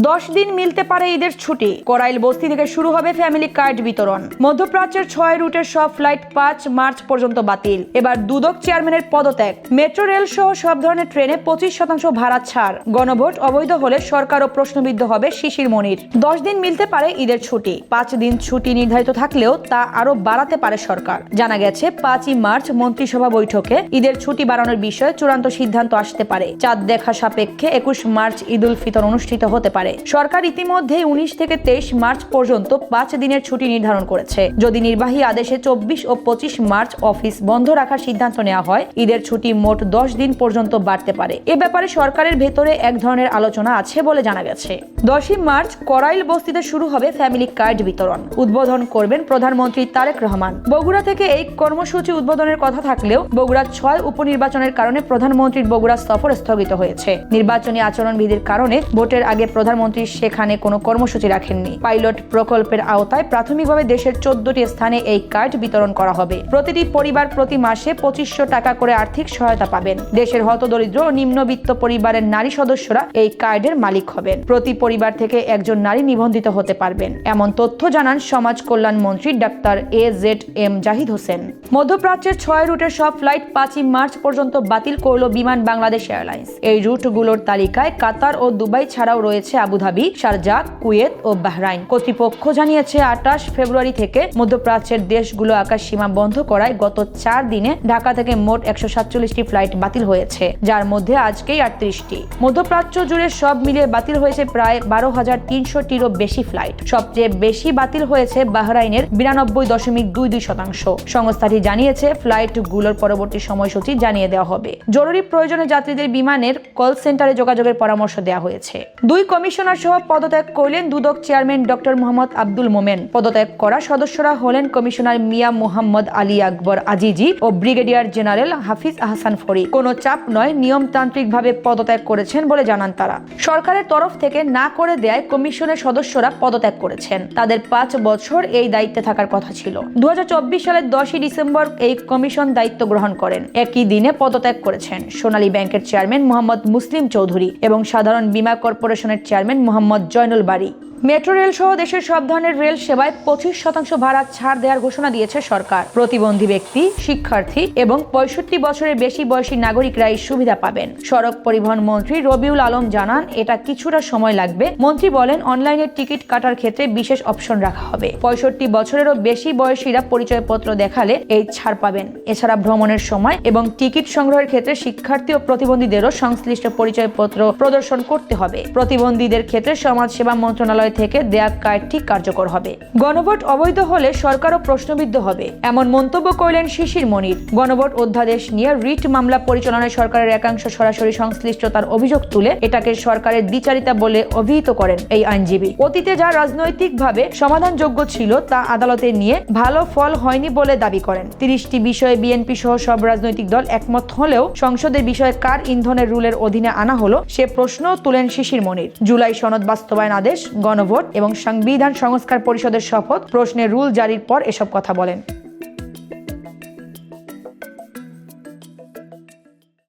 10 দিন মিলতে পারে ঈদের ছুটি। করাইল বস্তি থেকে শুরু হবে ফ্যামিলি কার্ড বিতরণ। মধ্যপ্রাচ্যের 6 রুটের সব ফ্লাইট 5 মার্চ পর্যন্ত বাতিল। এবার দুদক চেয়ারম্যানের পদত্যাগ। মেট্রো রেল সহ সব ধরনের ট্রেনে 25% ভাড়া ছাড়। গণভোট অবৈধ হলে সরকারও প্রশ্নবিদ্ধ হবে শিশির মনির। 10 দিন মিলতে পারে ঈদের ছুটি। 5 দিন ছুটি নির্ধারিত থাকলেও তা আরো বাড়াতে পারে সরকার। জানা গেছে 5ই মার্চ মন্ত্রিসভা বৈঠকে ঈদের ছুটি বাড়ানোর বিষয়ে চূড়ান্ত সিদ্ধান্ত আসতে পারে। চাঁদ দেখা সাপেক্ষে 21 মার্চ ঈদ উল ফিতর অনুষ্ঠিত হতে পারে। সরকার ইতিমধ্যে 19 থেকে 23 মার্চ পর্যন্ত 5 দিনের ছুটি নির্ধারণ করেছে। যদি নির্বাহী আদেশে 24 ও 25 মার্চ অফিস বন্ধ রাখার সিদ্ধান্ত নেওয়া হয়, ঈদের ছুটি মোট 10 দিন পর্যন্ত বাড়তে পারে। এ ব্যাপারে সরকারের ভেতরে এক ধরনের আলোচনা আছে বলে জানা গেছে। 10ই মার্চ করাইল বস্তিতে শুরু হবে ফ্যামিলি কার্ড বিতরণ। উদ্বোধন করবেন প্রধানমন্ত্রী তারেক রহমান। বগুড়া থেকে এই কর্মসূচি উদ্বোধনের কথা থাকলেও বগুড়া 6 উপনির্বাচনের কারণে প্রধানমন্ত্রীর বগুড়া সফর স্থগিত হয়েছে। নির্বাচনী আচরণবিধির কারণে ভোটের আগে প্রধানমন্ত্রী সেখানে কোনো কর্মসূচি রাখেননি। পাইলট প্রকল্পের আওতায় প্রাথমিকভাবে দেশের 14টি স্থানে এই কার্ড বিতরণ করা হবে। প্রতিটি পরিবার প্রতি মাসে 2500 টাকা করে আর্থিক সহায়তা পাবেন। দেশের হতদরিদ্র ও নিম্নবিত্ত পরিবারের নারী সদস্যরা এই কার্ডের মালিক হবেন। প্রতি পরিবার থেকে একজন নারী নিবন্ধিত হতে পারবেন, এমন তথ্য জানান সমাজ কল্যাণ মন্ত্রী ডাক্তার AZM জাহিদ হোসেন। মধ্যপ্রাচ্যের 6 রুটের সব ফ্লাইট 5ই মার্চ পর্যন্ত বাতিল করল বিমান বাংলাদেশ এয়ারলাইন্স। এই রুটগুলোর তালিকায় কাতার ও দুবাই ছাড়াও রয়েছে আবুধাবি, শারজাহ, কুয়েত ও বাহরাইন। কর্তৃপক্ষ জানিয়েছে 28 ফেব্রুয়ারি থেকে মধ্যপ্রাচ্যের দেশগুলো আকাশ সীমা বন্ধ করায় গত 4 দিনে ঢাকা থেকে মোট 147টি ফ্লাইট বাতিল হয়েছে, যার মধ্যে আজকেই 38টি। মধ্যপ্রাচ্য জুড়ে সব মিলিয়ে বাতিল হয়েছে প্রায় 12,300টিরও বেশি ফ্লাইট। সবচেয়ে বেশি বাতিল হয়েছে বাহরাইনের 92.22%। সংস্থাটি জানিয়েছে ফ্লাইটগুলোর পরবর্তী সময়সূচি জানিয়ে দেওয়া হবে। জরুরি প্রয়োজনে যাত্রীদের বিমানের কল সেন্টারে যোগাযোগের পরামর্শ দেওয়া হয়েছে। 2 কমিশনার সহ পদত্যাগ করলেন দুদক চেয়ারম্যান ডক্টর মোহাম্মদ আব্দুল মোমেন। পদত্যাগ করা সদস্যরা হলেন কমিশনার মিয়া মোহাম্মদ আলী আকবর আজিজি ও ব্রিগেডিয়ার জেনারেল হাফিজ আহসান ফরিদ। কোনো চাপ নয়, নিয়মতান্ত্রিকভাবে পদত্যাগ করেছেন বলে জানান তারা। সরকারের তরফ থেকে না করে দেয় কমিশনের সদস্যরা পদত্যাগ করেছেন। তাদের 5 বছর এই দায়িত্বে থাকার কথা ছিল। 2024 সালের 10ই ডিসেম্বর এই কমিশন দায়িত্ব গ্রহণ করেন। একই দিনে পদত্যাগ করেছেন সোনালী ব্যাংকের চেয়ারম্যান মোহাম্মদ মুসলিম চৌধুরী এবং সাধারণ বীমা কর্পোরেশনের চেয়ারম্যান মোহাম্মদ জয়নুল বারী। মেট্রো রেল সহ দেশের সব ধরনের রেল সেবায় 25% ভাড়া ছাড় দেওয়ার ঘোষণা দিয়েছে সরকার। প্রতিবন্ধী ব্যক্তি, শিক্ষার্থী এবং 65 বছরের বেশি বয়সী নাগরিকরা এই সুবিধা পাবেন। সড়ক পরিবহন মন্ত্রী রবিউল আলম জানান, এটা কিছুটা সময় লাগবে। মন্ত্রী বলেন, অনলাইনে টিকিট কাটার ক্ষেত্রে বিশেষ অপশন রাখা হবে। 65 বছরেরও বেশি বয়সীরা পরিচয়পত্র দেখালে এই ছাড় পাবেন। এছাড়া ভ্রমণের সময় এবং টিকিট সংগ্রহের ক্ষেত্রে শিক্ষার্থী ও প্রতিবন্ধীদেরও সংশ্লিষ্ট পরিচয়পত্র প্রদর্শন করতে হবে। প্রতিবন্ধীদের ক্ষেত্রে সমাজ সেবা মন্ত্রণালয় থেকে দেয়া কার্ডটি কার্যকর হবে। গণভোট অবৈধ হলে সরকারও প্রশ্নবিদ্ধ হবে, এমন মন্তব্য করলেন শিশির মনির। গণভোট অধ্যাদেশ নিয়ে রিট মামলা পরিচালনায় সরকারের একাংশ সরাসরি সংশ্লিষ্টতার অভিযোগ তুলে এটাকে সরকারের দ্বিচারিতা বলে অভিহিত করেন এই আইনজীবী। অতীতে যা রাজনৈতিকভাবে সমাধানযোগ্য ছিল তা আদালতে নিয়ে ভালো ফল হয়নি বলে দাবি করেন। 30টি বিষয়ে বিএনপি সহ সব রাজনৈতিক দল একমত হলেও সংসদের বিষয়ে কার ইন্ধনের রুলের অধীনে আনা হলো সে প্রশ্নও তুলেন শিশির মনির। জুলাই সনদ বাস্তবায়ন আদেশ, গণভোট এবং সংবিধান সংস্কার পরিষদের শপথ প্রশ্নে রুল জারির পর এসব কথা বলেন।